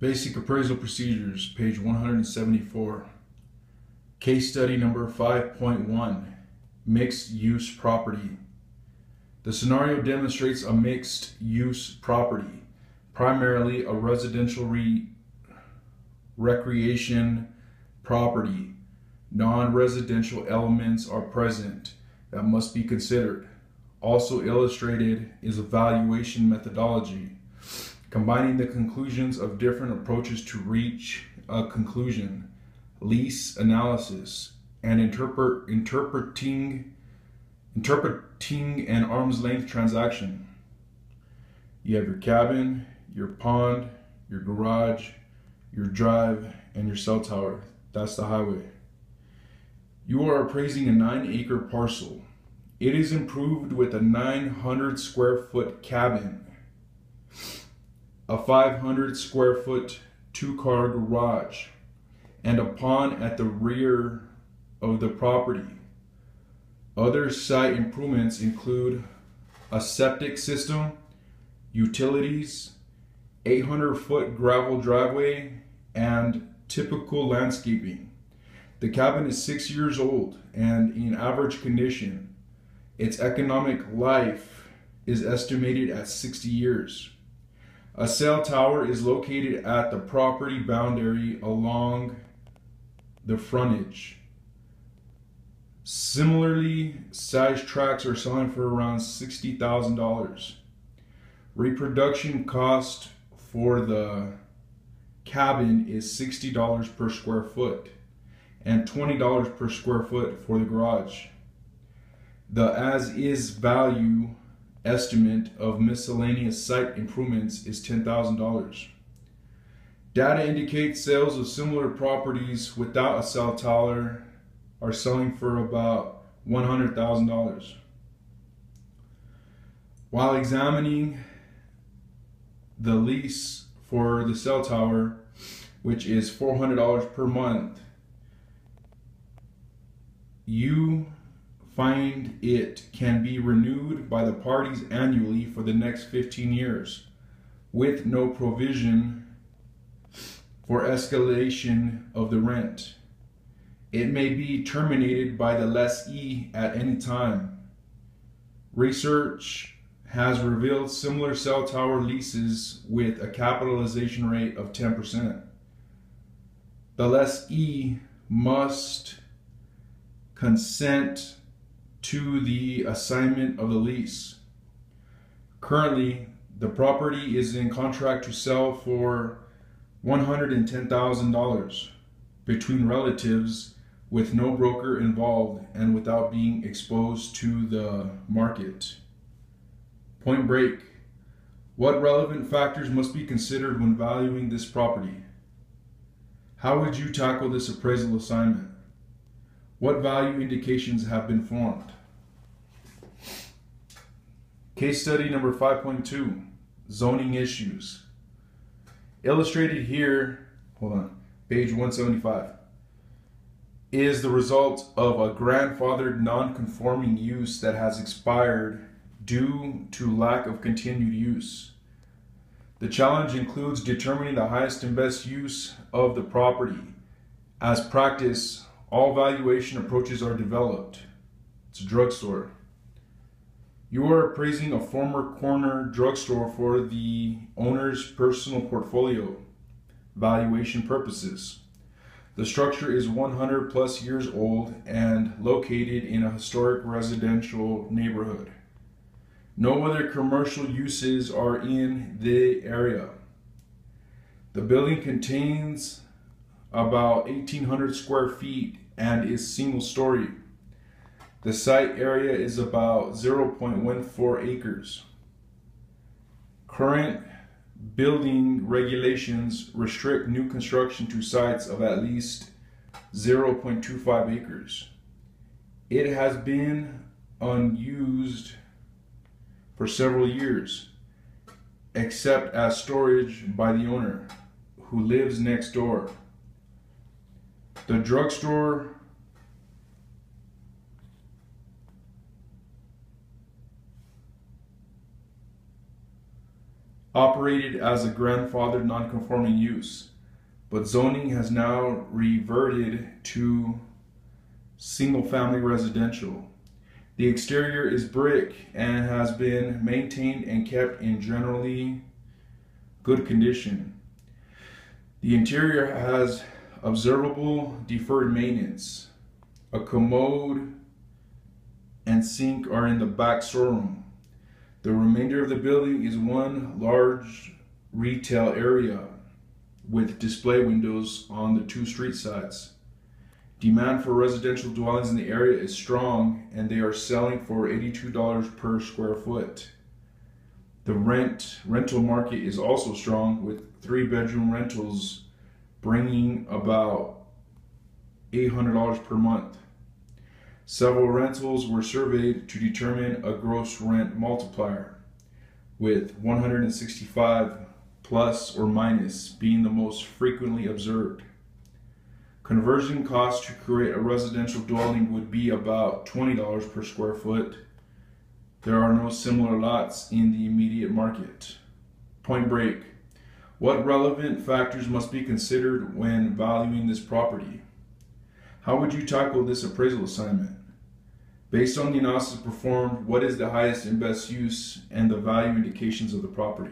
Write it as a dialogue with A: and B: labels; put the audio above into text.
A: Basic Appraisal Procedures, page 174. Case study number 5.1, Mixed Use Property. The scenario demonstrates a mixed use property, primarily a residential recreation property. Non-residential elements are present that must be considered. Also illustrated is a valuation methodology, combining the conclusions of different approaches to reach a conclusion, lease analysis, and interpreting an arm's length transaction. You have your cabin, your pond, your garage, your drive, and your cell tower. That's the highway. You are appraising a 9-acre parcel. It is improved with a 900 square foot cabin, a 500 square foot 2-car garage, and a pond at the rear of the property. Other site improvements include a septic system, utilities, 800-foot gravel driveway, and typical landscaping. The cabin is 6 years old and in average condition. Its economic life is estimated at 60 years. A cell tower is located at the property boundary along the frontage. Similarly sized tracts are selling for around $60,000. Reproduction cost for the cabin is $60 per square foot and $20 per square foot for the garage. The as-is value estimate of miscellaneous site improvements is $10,000. Data indicates sales of similar properties without a cell tower are selling for about $100,000. While examining the lease for the cell tower, which is $400 per month, you find it can be renewed by the parties annually for the next 15 years with no provision for escalation of the rent. It may be terminated by the lessee at any time. Research has revealed similar cell tower leases with a capitalization rate of 10%. The lessee must consent to the assignment of the lease. Currently, the property is in contract to sell for $110,000 between relatives with no broker involved and without being exposed to the market. Point break. What relevant factors must be considered when valuing this property? How would you tackle this appraisal assignment? What value indications have been formed? Case study number 5.2, zoning issues. Illustrated here, page 175, is the result of a grandfathered non-conforming use that has expired due to lack of continued use. The challenge includes determining the highest and best use of the property. As practice, all valuation approaches are developed. It's a drugstore. You are appraising a former corner drugstore for the owner's personal portfolio valuation purposes. The structure is 100 plus years old and located in a historic residential neighborhood. No other commercial uses are in the area. The building contains about 1,800 square feet and is single story. The site area is about 0.14 acres. Current building regulations restrict new construction to sites of at least 0.25 acres. It has been unused for several years, except as storage by the owner, who lives next door. The drugstore operated as a grandfathered non-conforming use, but zoning has now reverted to single-family residential. The exterior is brick and has been maintained and kept in generally good condition. The interior has observable deferred maintenance. A commode and sink are in the back storeroom. The remainder of the building is one large retail area with display windows on the two street sides. Demand for residential dwellings in the area is strong, and they are selling for $82 per square foot. The rental market is also strong, with 3-bedroom rentals bringing about $800 per month. Several rentals were surveyed to determine a gross rent multiplier, with 165 plus or minus being the most frequently observed. Conversion costs to create a residential dwelling would be about $20 per square foot. There are no similar lots in the immediate market. Point Break. What relevant factors must be considered when valuing this property? How would you tackle this appraisal assignment? Based on the analysis performed, what is the highest and best use and the value indications of the property?